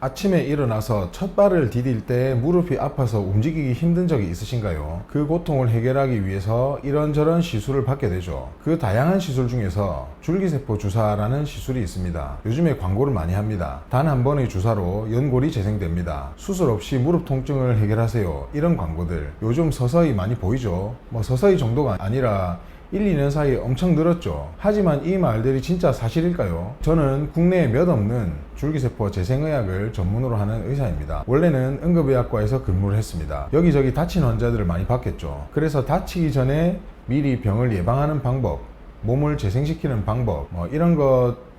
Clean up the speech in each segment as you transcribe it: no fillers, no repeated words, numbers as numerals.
아침에 일어나서 첫 발을 디딜 때 무릎이 아파서 움직이기 힘든 적이 있으신가요? 그 고통을 해결하기 위해서 이런저런 시술을 받게 되죠. 그 다양한 시술 중에서 줄기세포 주사라는 시술이 있습니다. 요즘에 광고를 많이 합니다. 단 한 번의 주사로 연골이 재생됩니다. 수술 없이 무릎 통증을 해결하세요. 이런 광고들 요즘 서서히 많이 보이죠. 서서히 정도가 아니라 1, 2년 사이에 엄청 늘었죠. 하지만 이 말들이 진짜 사실일까요? 저는 국내에 몇 없는 줄기세포 재생의학을 전문으로 하는 의사입니다. 원래는 응급의학과에서 근무를 했습니다. 여기저기 다친 환자들을 많이 봤겠죠. 그래서 다치기 전에 미리 병을 예방하는 방법, 몸을 재생시키는 방법,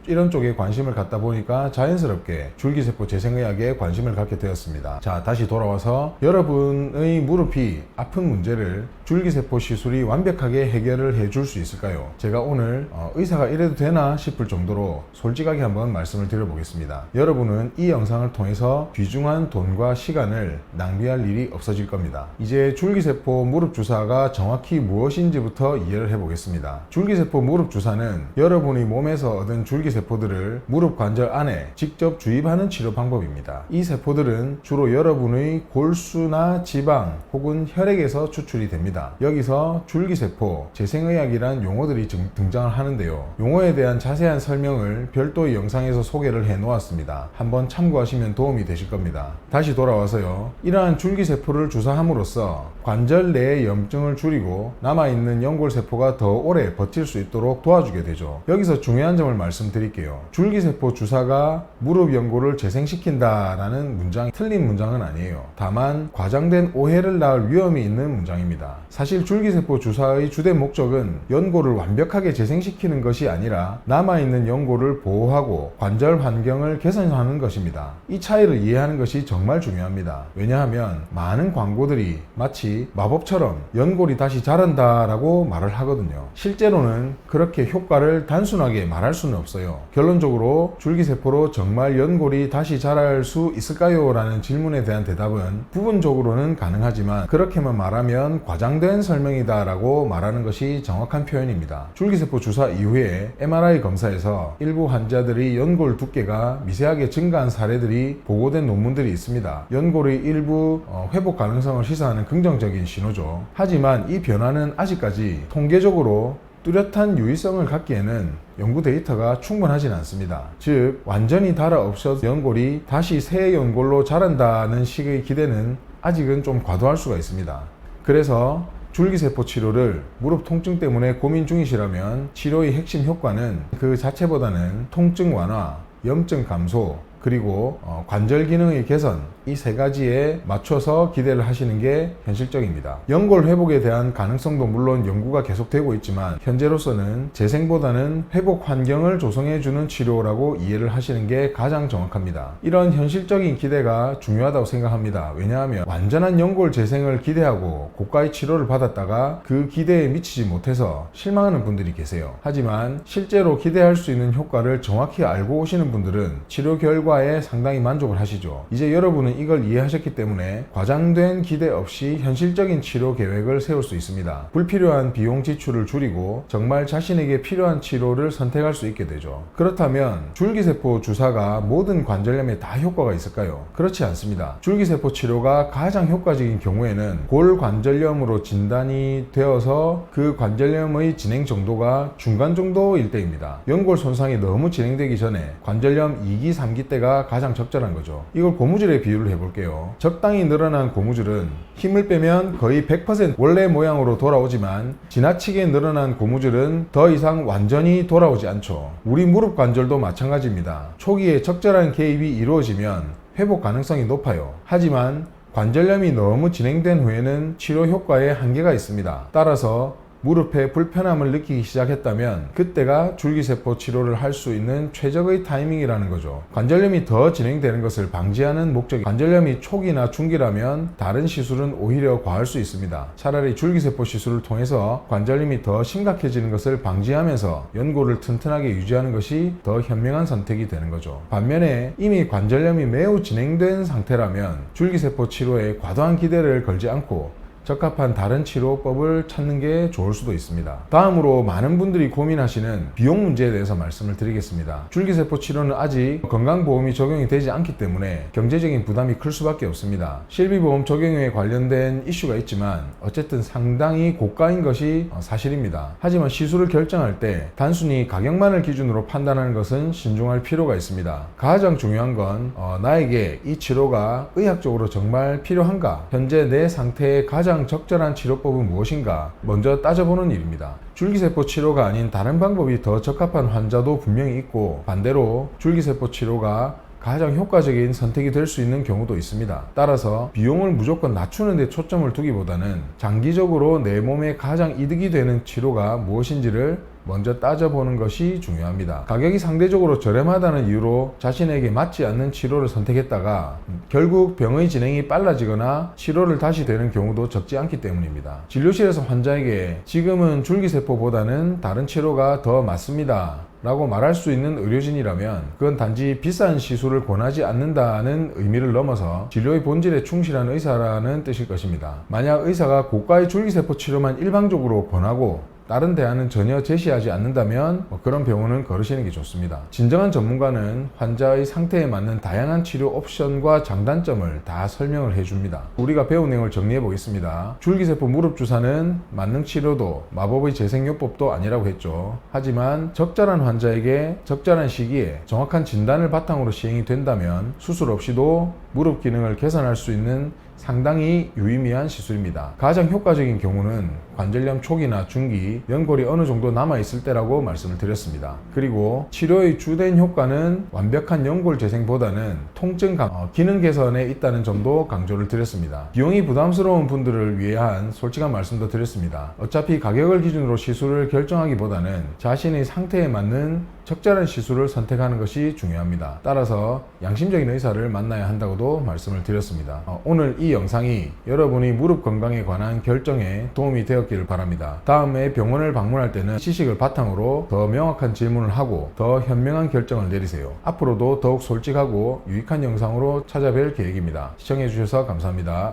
이런 쪽에 관심을 갖다 보니까 자연스럽게 줄기세포 재생의학에 관심을 갖게 되었습니다. 자, 다시 돌아와서 여러분의 무릎이 아픈 문제를 줄기세포 시술이 완벽하게 해결을 해줄 수 있을까요? 제가 오늘 의사가 이래도 되나 싶을 정도로 솔직하게 한번 말씀을 드려보겠습니다. 여러분은 이 영상을 통해서 귀중한 돈과 시간을 낭비할 일이 없어질 겁니다. 이제 줄기세포 무릎 주사가 정확히 무엇인지부터 이해를 해보겠습니다. 줄기세포 무릎 주사는 여러분의 몸에서 얻은 줄기세포들을 무릎 관절 안에 직접 주입하는 치료 방법입니다. 이 세포들은 주로 여러분의 골수나 지방 혹은 혈액에서 추출이 됩니다. 여기서 줄기세포, 재생의학이란 용어들이 등장을 하는데요. 용어에 대한 자세한 설명을 별도의 영상에서 소개를 해 놓았습니다. 한번 참고하시면 도움이 되실 겁니다. 다시 돌아와서요. 이러한 줄기세포를 주사함으로써 관절 내의 염증을 줄이고 남아있는 연골세포가 더 오래 버틸 수 있도록 도와주게 되죠. 여기서 중요한 점을 말씀드릴게요. 줄기세포 주사가 무릎 연골을 재생시킨다라는 문장이 틀린 문장은 아니에요. 다만 과장된 오해를 낳을 위험이 있는 문장입니다. 사실 줄기세포 주사의 주된 목적은 연골을 완벽하게 재생시키는 것이 아니라 남아있는 연골을 보호하고 관절 환경을 개선하는 것입니다. 이 차이를 이해하는 것이 정말 중요합니다. 왜냐하면 많은 광고들이 마치 마법처럼 연골이 다시 자란다 라고 말을 하거든요. 실제로는 그렇게 효과를 단순하게 말할 수는 없어요. 결론적으로 줄기세포로 정말 연골이 다시 자랄 수 있을까요? 라는 질문에 대한 대답은 부분적으로는 가능하지만 그렇게만 말하면 과장된 설명이다 라고 말하는 것이 정확한 표현입니다. 줄기세포 주사 이후에 MRI 검사에서 일부 환자들이 연골 두께가 미세하게 증가한 사례들이 보고된 논문들이 있습니다. 연골의 일부 회복 가능성을 시사하는 긍정적인 신호죠. 하지만 이 변화는 아직까지 통계적으로 뚜렷한 유의성을 갖기에는 연구 데이터가 충분하진 않습니다. 즉 완전히 달아 없어도 연골이 다시 새 연골로 자란다는 식의 기대는 아직은 좀 과도할 수가 있습니다. 그래서 줄기세포 치료를 무릎 통증 때문에 고민 중이시라면 치료의 핵심 효과는 그 자체보다는 통증 완화, 염증 감소, 그리고 관절 기능의 개선, 이 세 가지에 맞춰서 기대를 하시는 게 현실적입니다. 연골 회복에 대한 가능성도 물론 연구가 계속되고 있지만 현재로서는 재생보다는 회복 환경을 조성해주는 치료라고 이해를 하시는 게 가장 정확합니다. 이런 현실적인 기대가 중요하다고 생각합니다. 왜냐하면 완전한 연골 재생을 기대하고 고가의 치료를 받았다가 그 기대에 미치지 못해서 실망하는 분들이 계세요. 하지만 실제로 기대할 수 있는 효과를 정확히 알고 오시는 분들은 치료 결과에 상당히 만족을 하시죠. 이제 여러분은 이걸 이해하셨기 때문에 과장된 기대 없이 현실적인 치료 계획을 세울 수 있습니다. 불필요한 비용 지출을 줄이고 정말 자신에게 필요한 치료를 선택할 수 있게 되죠. 그렇다면 줄기세포 주사가 모든 관절염에 다 효과가 있을까요? 그렇지 않습니다. 줄기세포 치료가 가장 효과적인 경우에는 골관절염으로 진단이 되어서 그 관절염의 진행 정도가 중간 정도일 때입니다. 연골 손상이 너무 진행되기 전에 관절염 2기, 3기 때가 가장 적절한 거죠. 이걸 고무줄에 비유를 해볼게요. 적당히 늘어난 고무줄은 힘을 빼면 거의 100% 원래 모양으로 돌아오지만 지나치게 늘어난 고무줄은 더 이상 완전히 돌아오지 않죠. 우리 무릎 관절도 마찬가지입니다. 초기에 적절한 개입이 이루어지면 회복 가능성이 높아요. 하지만 관절염이 너무 진행된 후에는 치료 효과에 한계가 있습니다. 따라서 무릎에 불편함을 느끼기 시작했다면 그때가 줄기세포 치료를 할 수 있는 최적의 타이밍이라는 거죠. 관절염이 더 진행되는 것을 방지하는 목적이 관절염이 초기나 중기라면 다른 시술은 오히려 과할 수 있습니다. 차라리 줄기세포 시술을 통해서 관절염이 더 심각해지는 것을 방지하면서 연골을 튼튼하게 유지하는 것이 더 현명한 선택이 되는 거죠. 반면에 이미 관절염이 매우 진행된 상태라면 줄기세포 치료에 과도한 기대를 걸지 않고 적합한 다른 치료법을 찾는 게 좋을 수도 있습니다. 다음으로 많은 분들이 고민하시는 비용 문제에 대해서 말씀을 드리겠습니다. 줄기세포 치료는 아직 건강보험이 적용이 되지 않기 때문에 경제적인 부담이 클 수밖에 없습니다. 실비보험 적용에 관련된 이슈가 있지만 어쨌든 상당히 고가인 것이 사실입니다. 하지만 시술을 결정할 때 단순히 가격만을 기준으로 판단하는 것은 신중할 필요가 있습니다. 가장 중요한 건 나에게 이 치료가 의학적으로 정말 필요한가, 현재 내 상태에 가장 적절한 치료법은 무엇인가 먼저 따져보는 일입니다. 줄기세포 치료가 아닌 다른 방법이 더 적합한 환자도 분명히 있고, 반대로 줄기세포 치료가 가장 효과적인 선택이 될 수 있는 경우도 있습니다. 따라서 비용을 무조건 낮추는 데 초점을 두기보다는 장기적으로 내 몸에 가장 이득이 되는 치료가 무엇인지를 먼저 따져보는 것이 중요합니다. 가격이 상대적으로 저렴하다는 이유로 자신에게 맞지 않는 치료를 선택했다가 결국 병의 진행이 빨라지거나 치료를 다시 되는 경우도 적지 않기 때문입니다. 진료실에서 환자에게 지금은 줄기세포보다는 다른 치료가 더 맞습니다 라고 말할 수 있는 의료진이라면 그건 단지 비싼 시술을 권하지 않는다는 의미를 넘어서 진료의 본질에 충실한 의사라는 뜻일 것입니다. 만약 의사가 고가의 줄기세포 치료만 일방적으로 권하고 다른 대안은 전혀 제시하지 않는다면 그런 병원은 거르시는 게 좋습니다. 진정한 전문가는 환자의 상태에 맞는 다양한 치료 옵션과 장단점을 다 설명을 해줍니다. 우리가 배운 내용을 정리해 보겠습니다. 줄기세포 무릎 주사는 만능 치료도 마법의 재생요법도 아니라고 했죠. 하지만 적절한 환자에게 적절한 시기에 정확한 진단을 바탕으로 시행이 된다면 수술 없이도 무릎 기능을 개선할 수 있는 상당히 유의미한 시술입니다. 가장 효과적인 경우는 관절염 초기나 중기, 연골이 어느 정도 남아있을 때라고 말씀을 드렸습니다. 그리고 치료의 주된 효과는 완벽한 연골 재생보다는 통증 기능 개선에 있다는 점도 강조를 드렸습니다. 비용이 부담스러운 분들을 위한 솔직한 말씀도 드렸습니다. 어차피 가격을 기준으로 시술을 결정하기보다는 자신의 상태에 맞는 적절한 시술을 선택하는 것이 중요합니다. 따라서 양심적인 의사를 만나야 한다고도 말씀을 드렸습니다. 오늘 이 영상이 여러분이 무릎 건강에 관한 결정에 도움이 되었기를 바랍니다. 다음에 병원을 방문할 때는 시식을 바탕으로 더 명확한 질문을 하고 더 현명한 결정을 내리세요. 앞으로도 더욱 솔직하고 유익한 영상으로 찾아뵐 계획입니다. 시청해주셔서 감사합니다.